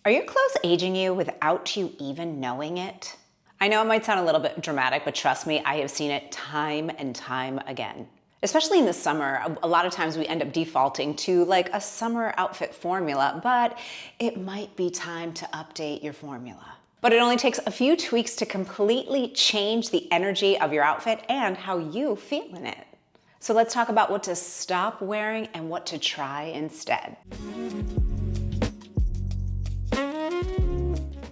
Are your clothes aging you without you even knowing it? I know it might sound a little bit dramatic, but trust me, I have seen it time and time again. Especially in the summer, a lot of times we end up defaulting to like a summer outfit formula, but it might be time to update your formula. But it only takes a few tweaks to completely change the energy of your outfit and how you feel in it. So let's talk about what to stop wearing and what to try instead.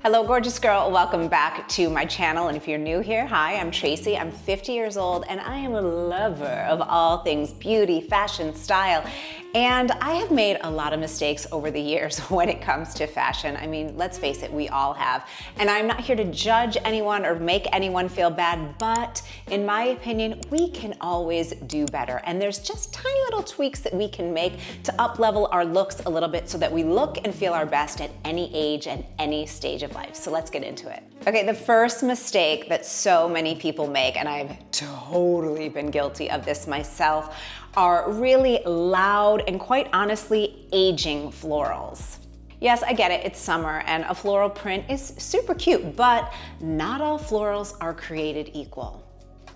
Hello, gorgeous girl. Welcome back to my channel. And if you're new here, hi, I'm Tracy. I'm 50 years old and I am a lover of all things beauty, fashion, style. And I have made a lot of mistakes over the years when it comes to fashion. I mean, let's face it, we all have. And I'm not here to judge anyone or make anyone feel bad, but in my opinion, we can always do better. And there's just tiny little tweaks that we can make to up-level our looks a little bit so that we look and feel our best at any age and any stage of life. So let's get into it. Okay, the first mistake that so many people make, and I've totally been guilty of this myself, are really loud and quite honestly aging florals. Yes, I get it, it's summer and a floral print is super cute, but not all florals are created equal.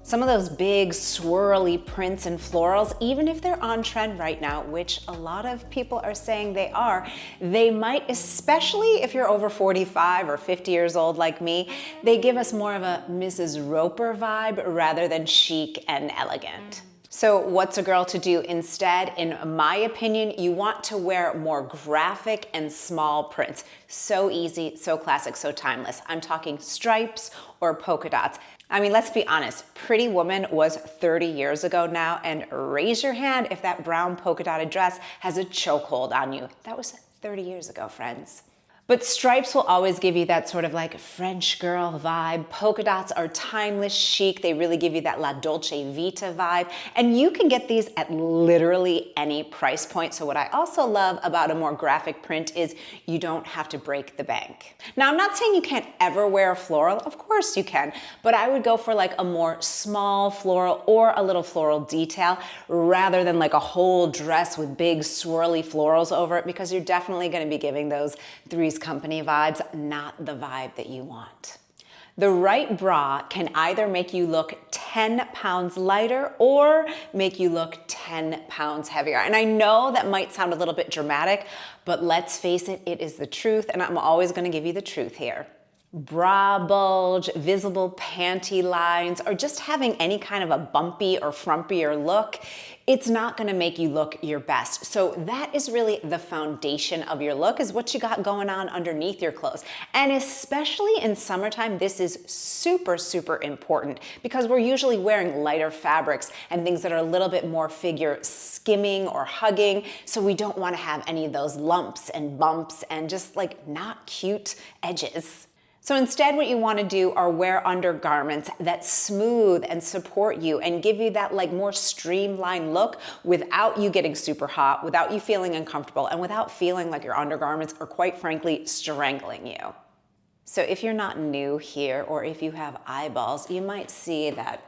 Some of those big swirly prints and florals, even if they're on trend right now, which a lot of people are saying they are, they might, especially if you're over 45 or 50 years old like me, they give us more of a Mrs. Roper vibe rather than chic and elegant. So what's a girl to do instead? In my opinion, you want to wear more graphic and small prints. So easy, so classic, so timeless. I'm talking stripes or polka dots. I mean, let's be honest, Pretty Woman was 30 years ago now, and raise your hand if that brown polka dotted dress has a chokehold on you. That was 30 years ago, friends. But stripes will always give you that sort of like French girl vibe. Polka dots are timeless, chic. They really give you that La Dolce Vita vibe. And you can get these at literally any price point. So what I also love about a more graphic print is you don't have to break the bank. Now, I'm not saying you can't ever wear a floral. Of course you can. But I would go for like a more small floral or a little floral detail rather than like a whole dress with big swirly florals over it, because you're definitely going to be giving those Three's Company vibes, not the vibe that you want. The right bra can either make you look 10 pounds lighter or make you look 10 pounds heavier. And I know that might sound a little bit dramatic, but let's face it, it is the truth, and I'm always going to give you the truth here. Bra bulge, visible panty lines, or just having any kind of a bumpy or frumpier look, it's not gonna make you look your best. So that is really the foundation of your look, is what you got going on underneath your clothes. And especially in summertime, this is super, super important because we're usually wearing lighter fabrics and things that are a little bit more figure skimming or hugging. So we don't wanna have any of those lumps and bumps and just like not cute edges. So instead, what you want to do are wear undergarments that smooth and support you and give you that like more streamlined look without you getting super hot, without you feeling uncomfortable, and without feeling like your undergarments are quite frankly strangling you. So if you're not new here, or if you have eyeballs, you might see that,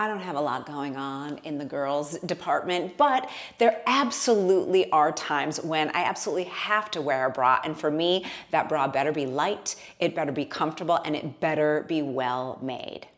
I don't have a lot going on in the girls department, but there absolutely are times when I absolutely have to wear a bra. And for me, that bra better be light, it better be comfortable, and it better be well made.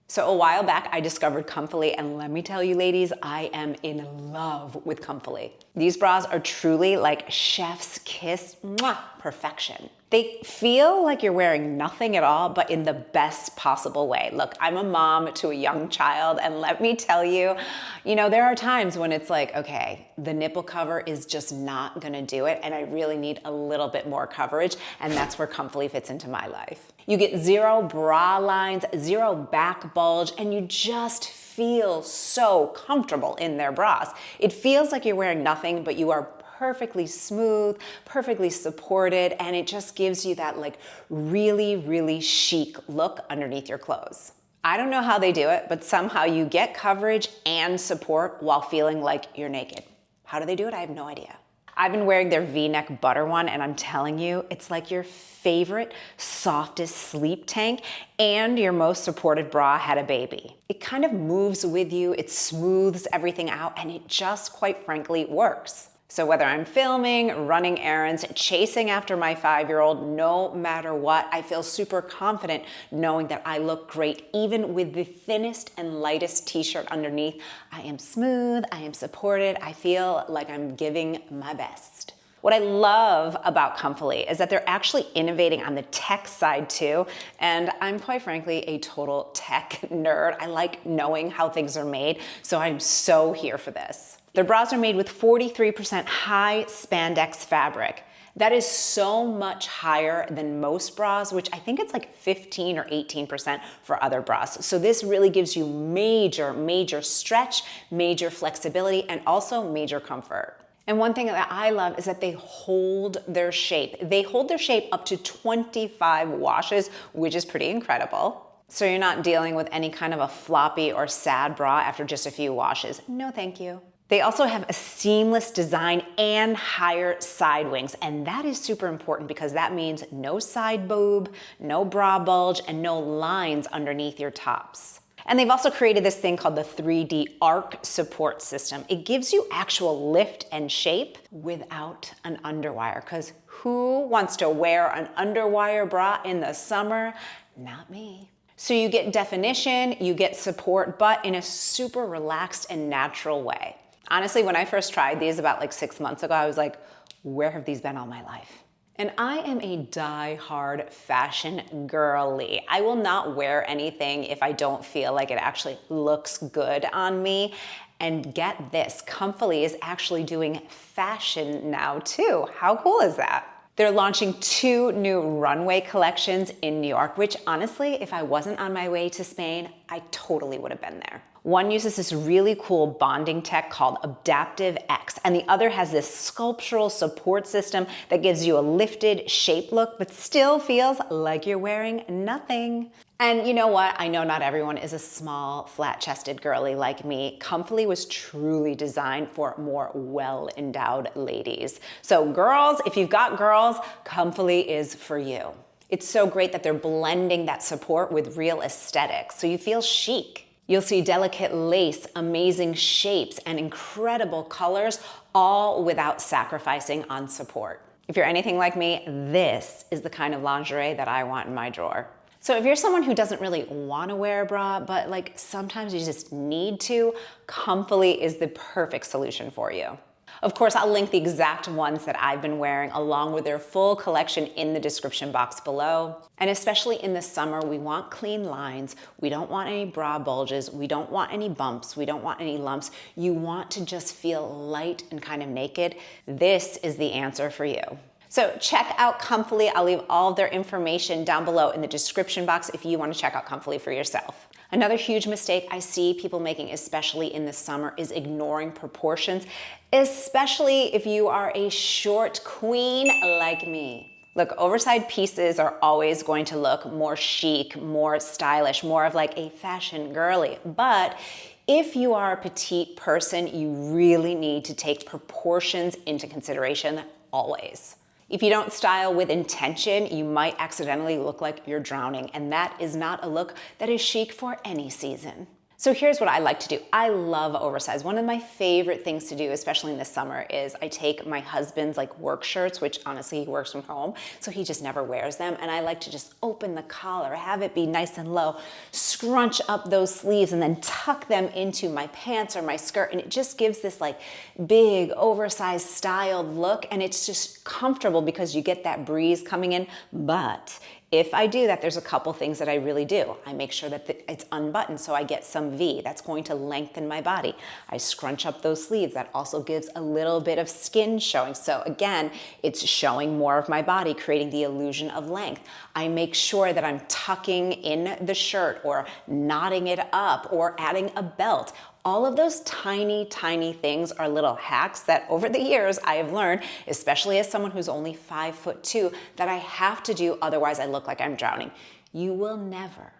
So a while back, I discovered Comfortful, and let me tell you ladies, I am in love with Comfortful. These bras are truly like chef's kiss, mwah, perfection. They feel like you're wearing nothing at all, but in the best possible way. Look, I'm a mom to a young child, and let me tell you, there are times when it's like, okay, the nipple cover is just not gonna do it, and I really need a little bit more coverage, and that's where Comfortful fits into my life. You get zero bra lines, zero back bulge, and you just feel so comfortable in their bras. It feels like you're wearing nothing, but you are perfectly smooth, perfectly supported, and it just gives you that like really, really chic look underneath your clothes. I don't know how they do it, but somehow you get coverage and support while feeling like you're naked. How do they do it? I have no idea. I've been wearing their V-neck butter one, and I'm telling you, it's like your favorite, softest sleep tank and your most supported bra had a baby. It kind of moves with you, it smooths everything out, and it just, quite frankly, works. So whether I'm filming, running errands, chasing after my 5-year-old, no matter what, I feel super confident knowing that I look great even with the thinnest and lightest t-shirt underneath. I am smooth, I am supported, I feel like I'm giving my best. What I love about Comfortful is that they're actually innovating on the tech side too, and I'm quite frankly a total tech nerd. I like knowing how things are made, so I'm so here for this. Their bras are made with 43% high spandex fabric. That is so much higher than most bras, which I think it's like 15 or 18% for other bras. So this really gives you major stretch, major flexibility, and also major comfort. And one thing that I love is that they hold their shape. They hold their shape up to 25 washes, which is pretty incredible. So you're not dealing with any kind of a floppy or sad bra after just a few washes. No, thank you. They also have a seamless design and higher side wings, and that is super important because that means no side boob, no bra bulge, and no lines underneath your tops. And they've also created this thing called the 3D arc support system. It gives you actual lift and shape without an underwire, because who wants to wear an underwire bra in the summer? Not me. So you get definition, you get support, but in a super relaxed and natural way. Honestly, when I first tried these about like 6 months ago, I was like, where have these been all my life? And I am a die-hard fashion girly. I will not wear anything if I don't feel like it actually looks good on me. And get this, Comfortful is actually doing fashion now too. How cool is that? They're launching 2 new runway collections in New York, which honestly, if I wasn't on my way to Spain, I totally would have been there. One uses this really cool bonding tech called Adaptive X, and the other has this sculptural support system that gives you a lifted shape look, but still feels like you're wearing nothing. And you know what? I know not everyone is a small, flat-chested girly like me. Comfortful was truly designed for more well-endowed ladies. So girls, if you've got girls, Comfortful is for you. It's so great that they're blending that support with real aesthetics, so you feel chic. You'll see delicate lace, amazing shapes, and incredible colors, all without sacrificing on support. If you're anything like me, this is the kind of lingerie that I want in my drawer. So if you're someone who doesn't really want to wear a bra, but like sometimes you just need to, Comfortful is the perfect solution for you. Of course, I'll link the exact ones that I've been wearing along with their full collection in the description box below. And especially in the summer, we want clean lines. We don't want any bra bulges. We don't want any bumps. We don't want any lumps. You want to just feel light and kind of naked. This is the answer for you. So check out Comfortful. I'll leave all of their information down below in the description box if you want to check out Comfortful for yourself. Another huge mistake I see people making, especially in the summer, is ignoring proportions, especially if you are a short queen like me. Look, oversized pieces are always going to look more chic, more stylish, more of like a fashion girly. But if you are a petite person, you really need to take proportions into consideration always. If you don't style with intention, you might accidentally look like you're drowning, and that is not a look that is chic for any season. So here's what I like to do. I love oversized. One of my favorite things to do, especially in the summer, is I take my husband's like work shirts, which honestly he works from home, so he just never wears them. And I like to just open the collar, have it be nice and low, scrunch up those sleeves, and then tuck them into my pants or my skirt. And it just gives this like big, oversized styled look. And it's just comfortable because you get that breeze coming in. But if I do that, there's a couple things that I really do. I make sure that it's unbuttoned so I get some V. That's going to lengthen my body. I scrunch up those sleeves. That also gives a little bit of skin showing. So again, it's showing more of my body, creating the illusion of length. I make sure that I'm tucking in the shirt or knotting it up or adding a belt. All of those tiny, tiny things are little hacks that over the years I have learned, especially as someone who's only 5'2", that I have to do, otherwise I look like I'm drowning. You will never,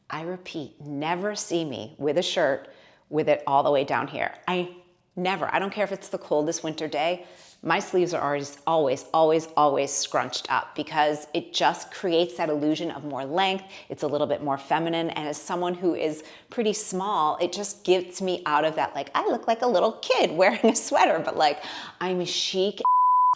I repeat, never see me with a shirt with it all the way down here. I don't care if it's the coldest winter day, my sleeves are always scrunched up because it just creates that illusion of more length. It's a little bit more feminine. And as someone who is pretty small, it just gets me out of that, like, I look like a little kid wearing a sweater, but like, I'm a chic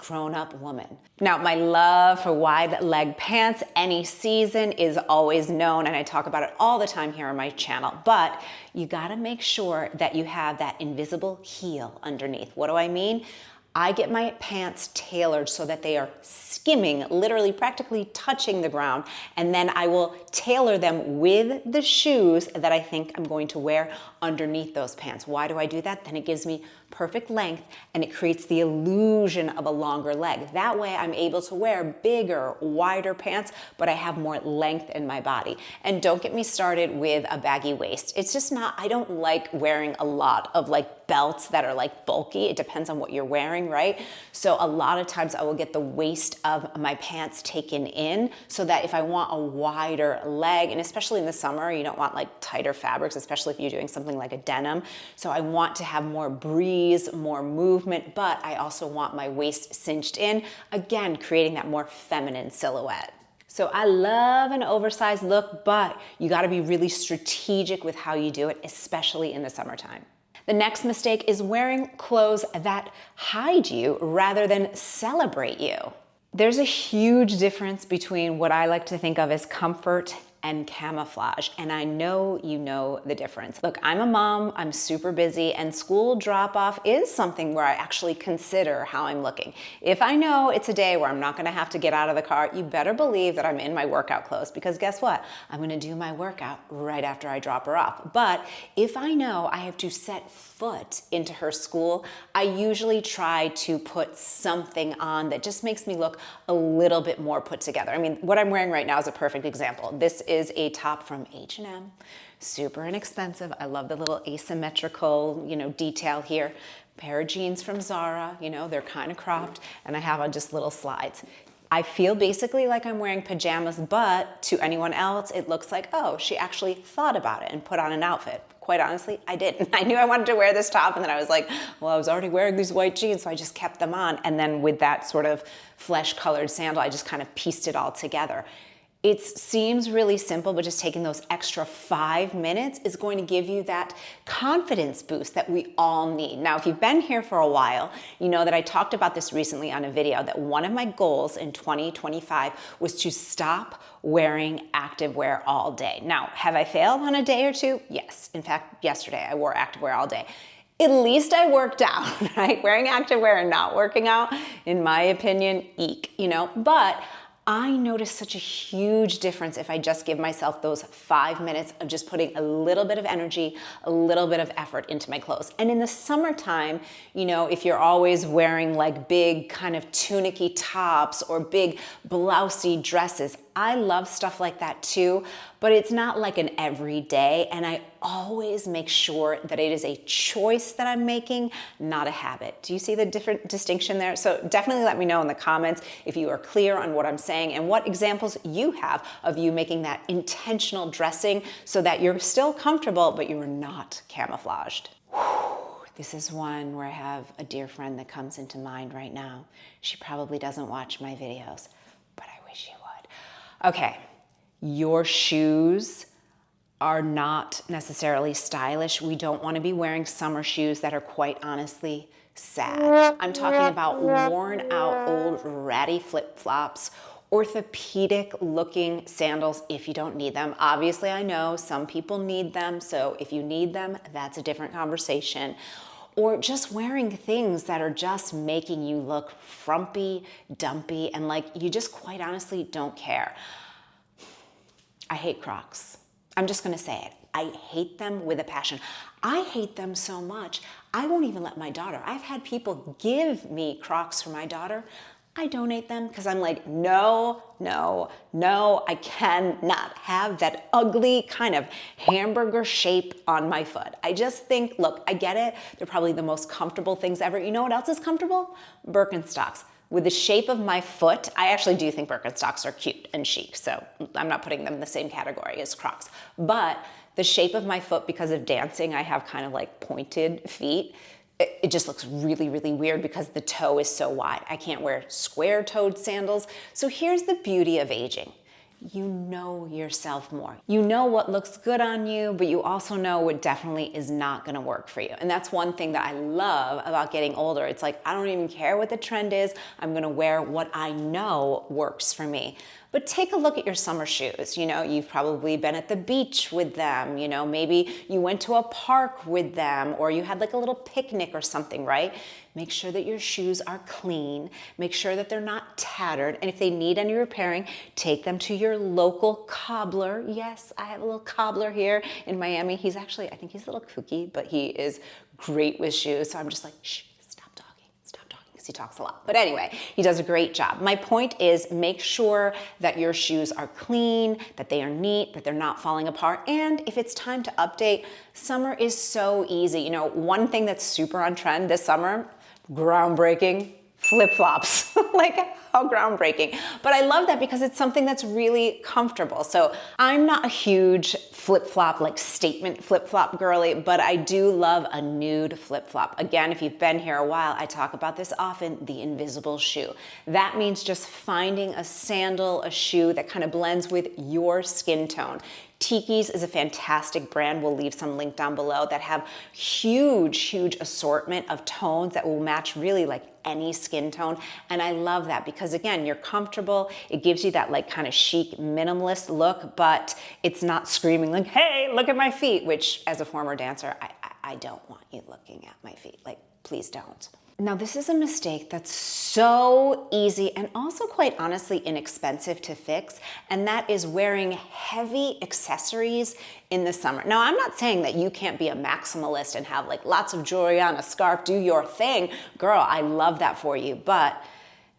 grown-up woman. Now, my love for wide leg pants any season is always known, and I talk about it all the time here on my channel, but you gotta make sure that you have that invisible heel underneath. What do I mean? I get my pants tailored so that they are skimming, literally practically touching the ground, and then I will tailor them with the shoes that I think I'm going to wear underneath those pants. Why do I do that? Then it gives me perfect length and it creates the illusion of a longer leg. That way I'm able to wear bigger, wider pants, but I have more length in my body. And don't get me started with a baggy waist. It's just not, I don't like wearing a lot of like belts that are like bulky. It depends on what you're wearing, right? So a lot of times I will get the waist of my pants taken in so that if I want a wider leg, and especially in the summer, you don't want like tighter fabrics, especially if you're doing something like a denim. So I want to have more breeze, more movement, but I also want my waist cinched in, again, creating that more feminine silhouette. So I love an oversized look, but you gotta be really strategic with how you do it, especially in the summertime. The next mistake is wearing clothes that hide you rather than celebrate you. There's a huge difference between what I like to think of as comfort and camouflage, and I know you know the difference. Look, I'm a mom, I'm super busy, and school drop-off is something where I actually consider how I'm looking. If I know it's a day where I'm not gonna have to get out of the car, you better believe that I'm in my workout clothes, because guess what? I'm gonna do my workout right after I drop her off. But if I know I have to set foot into her school, I usually try to put something on that just makes me look a little bit more put together. I mean, what I'm wearing right now is a perfect example. This is a top from H&M, super inexpensive. I love the little asymmetrical, detail here. Pair of jeans from Zara, they're kind of cropped, and I have on just little slides. I feel basically like I'm wearing pajamas, but to anyone else, it looks like, oh, she actually thought about it and put on an outfit. Quite honestly, I didn't. I knew I wanted to wear this top, and then I was like, well, I was already wearing these white jeans, so I just kept them on. And then with that sort of flesh-colored sandal, I just kind of pieced it all together. It seems really simple, but just taking those extra 5 minutes is going to give you that confidence boost that we all need. Now, if you've been here for a while, you know that I talked about this recently on a video, that one of my goals in 2025 was to stop wearing activewear all day. Now, have I failed on a day or two? Yes. In fact, yesterday I wore activewear all day. At least I worked out, right? Wearing activewear and not working out, in my opinion, eek, but I notice such a huge difference if I just give myself those 5 minutes of just putting a little bit of energy, a little bit of effort into my clothes. And in the summertime, if you're always wearing like big kind of tunicky tops or big blousey dresses, I love stuff like that too, but it's not like an everyday, and I always make sure that it is a choice that I'm making, not a habit. Do you see the different distinction there? So definitely let me know in the comments if you are clear on what I'm saying and what examples you have of you making that intentional dressing so that you're still comfortable, but you are not camouflaged. This is one where I have a dear friend that comes into mind right now. She probably doesn't watch my videos, but I wish she would. Okay, your shoes are not necessarily stylish. We don't want to be wearing summer shoes that are quite honestly sad. I'm talking about worn out old ratty flip-flops, orthopedic looking sandals if you don't need them. Obviously, I know some people need them, so if you need them, that's a different conversation. Or just wearing things that are just making you look frumpy, dumpy, and like you just quite honestly don't care. I hate Crocs. I'm just gonna say it. I hate them with a passion. I hate them so much, I won't even let my daughter. I've had people give me Crocs for my daughter. I donate them because I'm like, no, I cannot have that ugly kind of hamburger shape on my foot. I just think, look, I get it. They're probably the most comfortable things ever. You know what else is comfortable? Birkenstocks. With the shape of my foot, I actually do think Birkenstocks are cute and chic, so I'm not putting them in the same category as Crocs. But the shape of my foot, because of dancing, I have kind of like pointed feet. it just looks really, really weird because the toe is so wide. I can't wear square-toed sandals. So here's the beauty of aging. You know yourself more. You know what looks good on you, but you also know what definitely is not gonna work for you. And that's one thing that I love about getting older. It's like, I don't even care what the trend is. I'm gonna wear what I know works for me. But take a look at your summer shoes. You know, you've probably been at the beach with them. You know, maybe you went to a park with them, or you had like a little picnic or something, right? Make sure that your shoes are clean. Make sure that they're not tattered. And if they need any repairing, take them to your local cobbler. Yes, I have a little cobbler here in Miami. He's actually, I think he's a little kooky, but he is great with shoes. So I'm just like, shh. He talks a lot. But anyway, he does a great job. My point is, make sure that your shoes are clean, that they are neat, that they're not falling apart. And if it's time to update, summer is so easy. You know, one thing that's super on trend this summer, groundbreaking, flip-flops. Like, how groundbreaking. But I love that because it's something that's really comfortable. So I'm not a huge flip-flop, like statement flip-flop girly, but I do love a nude flip-flop. Again, if you've been here a while, I talk about this often, the invisible shoe. That means just finding a sandal, a shoe that kind of blends with your skin tone. Tiki's is a fantastic brand. We'll leave some link down below that have huge assortment of tones that will match really like any skin tone. And I love that because again, you're comfortable. It gives you that like kind of chic minimalist look, but it's not screaming like, hey, look at my feet, which as a former dancer, I don't want you looking at my feet. Like, please don't. Now, this is a mistake that's so easy and also quite honestly inexpensive to fix, and that is wearing heavy accessories in the summer. Now, I'm not saying that you can't be a maximalist and have like lots of jewelry on, a scarf, do your thing. Girl, I love that for you, but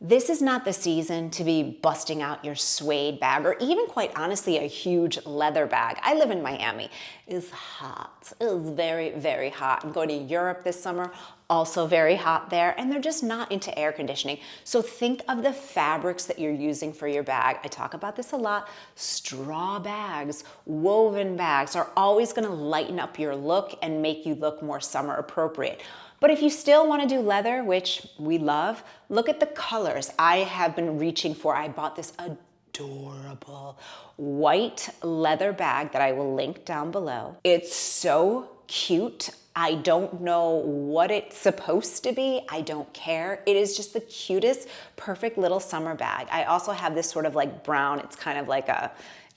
this is not the season to be busting out your suede bag or even quite honestly a huge leather bag. I live in Miami. It's hot. It is very hot. I'm going to Europe this summer. Also very hot there, and they're just not into air conditioning. So think of the fabrics that you're using for your bag. I talk about this a lot. Straw bags, woven bags are always gonna lighten up your look and make you look more summer appropriate. But if you still wanna do leather, which we love, look at the colors. I have been reaching for, I bought this adorable white leather bag that I will link down below. It's so cute. I don't know what it's supposed to be. I don't care. It is just the cutest, perfect little summer bag. I also have this sort of like brown, it's kind of like a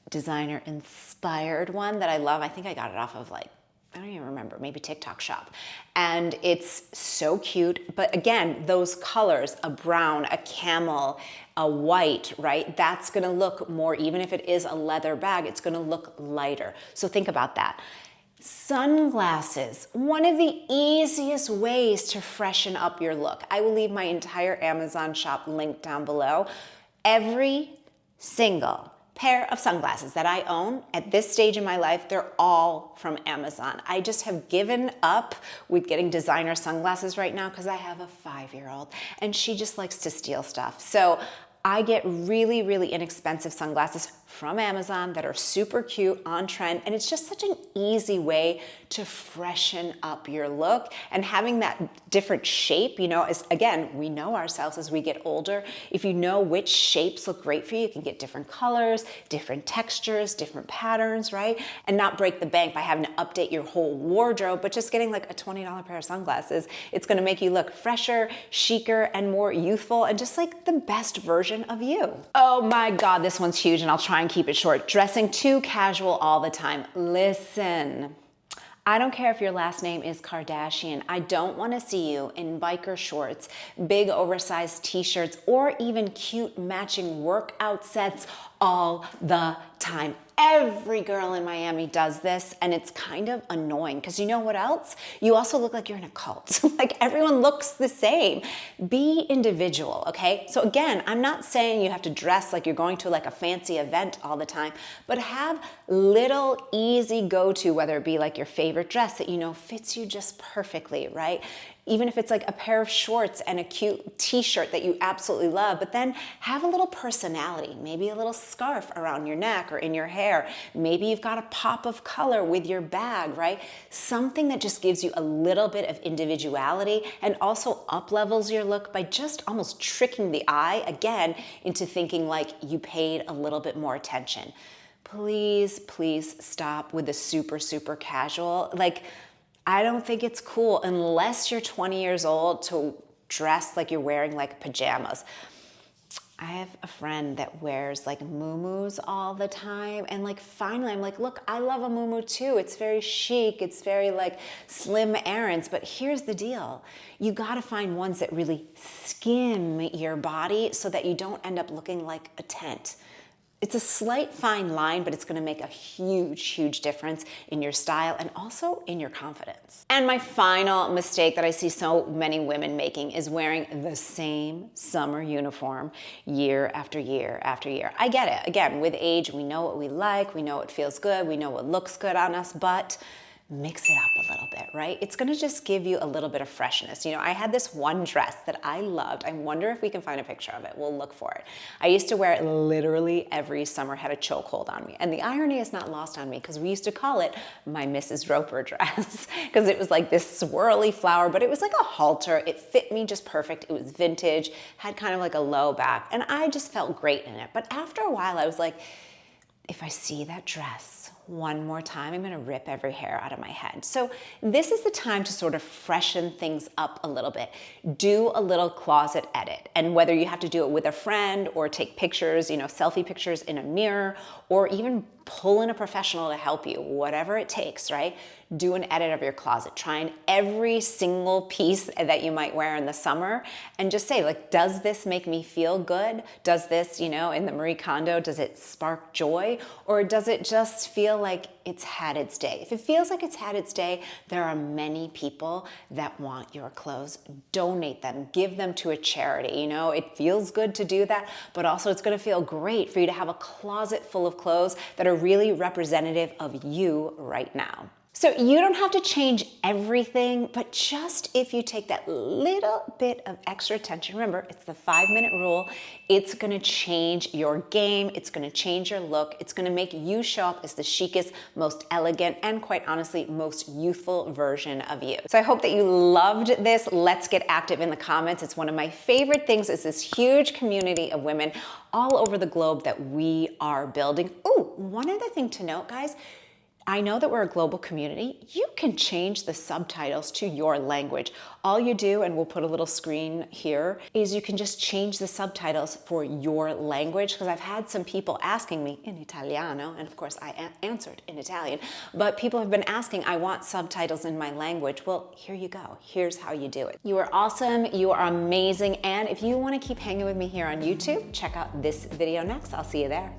designer inspired one that I love. I think I got it off of like, I don't even remember, maybe TikTok shop. And it's so cute. But again, those colors, a brown, a camel, a white, right? That's gonna look more, even if it is a leather bag, it's gonna look lighter. So think about that. Sunglasses, one of the easiest ways to freshen up your look. I will leave my entire Amazon shop linked down below. Every single pair of sunglasses that I own at this stage in my life, they're all from Amazon. I just have given up with getting designer sunglasses right now because I have a 5-year-old and she just likes to steal stuff. So I get really inexpensive sunglasses from Amazon that are super cute, on trend, and it's just such an easy way to freshen up your look. And having that different shape, you know, is, again, we know ourselves as we get older. If you know which shapes look great for you, you can get different colors, different textures, different patterns, right? And not break the bank by having to update your whole wardrobe, but just getting like a $20 pair of sunglasses. It's gonna make you look fresher, chicer, and more youthful, and just like the best version of you. Oh my God, this one's huge, and I'll try and keep it short. Dressing too casual all the time. Listen, I don't care if your last name is Kardashian. I don't want to see you in biker shorts, big oversized t-shirts, or even cute matching workout sets all the time. Every girl in Miami does this, and it's kind of annoying because you know what else? You also look like you're in a cult. Like everyone looks the same. Be individual, okay? So again, I'm not saying you have to dress like you're going to like a fancy event all the time, but have little easy go-to, whether it be like your favorite dress that you know fits you just perfectly, right? even if it's like a pair of shorts and a cute t-shirt that you absolutely love, but then have a little personality, maybe a little scarf around your neck or in your hair. Maybe you've got a pop of color with your bag, right? Something that just gives you a little bit of individuality and also up levels your look by just almost tricking the eye again into thinking like you paid a little bit more attention. Please, please stop with the super casual. Like, I don't think it's cool unless you're 20 years old to dress like you're wearing like pajamas. I have a friend that wears like muumuus all the time, and like finally I'm like, look, I love a muumuu too. It's very chic, it's very like slim errands, but here's the deal. You gotta find ones that really skim your body so that you don't end up looking like a tent. It's a slight fine line, but it's gonna make a huge difference in your style and also in your confidence. And my final mistake that I see so many women making is wearing the same summer uniform year after year after year. I get it. Again, with age, we know what we like, we know what feels good, we know what looks good on us, but mix it up a little bit, right? It's gonna just give you a little bit of freshness. You know, I had this one dress that I loved. I wonder if we can find a picture of it. We'll look for it. I used to wear it literally every summer, had a chokehold on me. And the irony is not lost on me because we used to call it my Mrs. Roper dress because it was like this swirly flower, but it was like a halter. It fit me just perfect. It was vintage, had kind of like a low back, and I just felt great in it. But after a while, I was like, if I see that dress one more time, I'm gonna rip every hair out of my head. So this is the time to sort of freshen things up a little bit. Do a little closet edit. And whether you have to do it with a friend or take pictures, you know, selfie pictures in a mirror, or even pull in a professional to help you, whatever it takes, right? Do an edit of your closet. Try on every single piece that you might wear in the summer and just say, like, does this make me feel good? Does this, you know, in the Marie Kondo, does it spark joy? Or does it just feel like it's had its day? If it feels like it's had its day, there are many people that want your clothes. Donate them, give them to a charity. You know, it feels good to do that, but also it's gonna feel great for you to have a closet full of clothes that are really representative of you right now. So you don't have to change everything, but just if you take that little bit of extra attention, remember, it's the 5-minute rule, it's gonna change your game, it's gonna change your look, it's gonna make you show up as the chicest, most elegant, and quite honestly, most youthful version of you. So I hope that you loved this. Let's get active in the comments. It's one of my favorite things is this huge community of women all over the globe that we are building. Oh, one other thing to note, guys, I know that we're a global community. You can change the subtitles to your language. All you do, and we'll put a little screen here, is you can just change the subtitles for your language, because I've had some people asking me in Italiano, and of course I answered in Italian, but people have been asking, I want subtitles in my language. Well, here you go. Here's how you do it. You are awesome, you are amazing, and if you want to keep hanging with me here on YouTube, check out this video next. I'll see you there.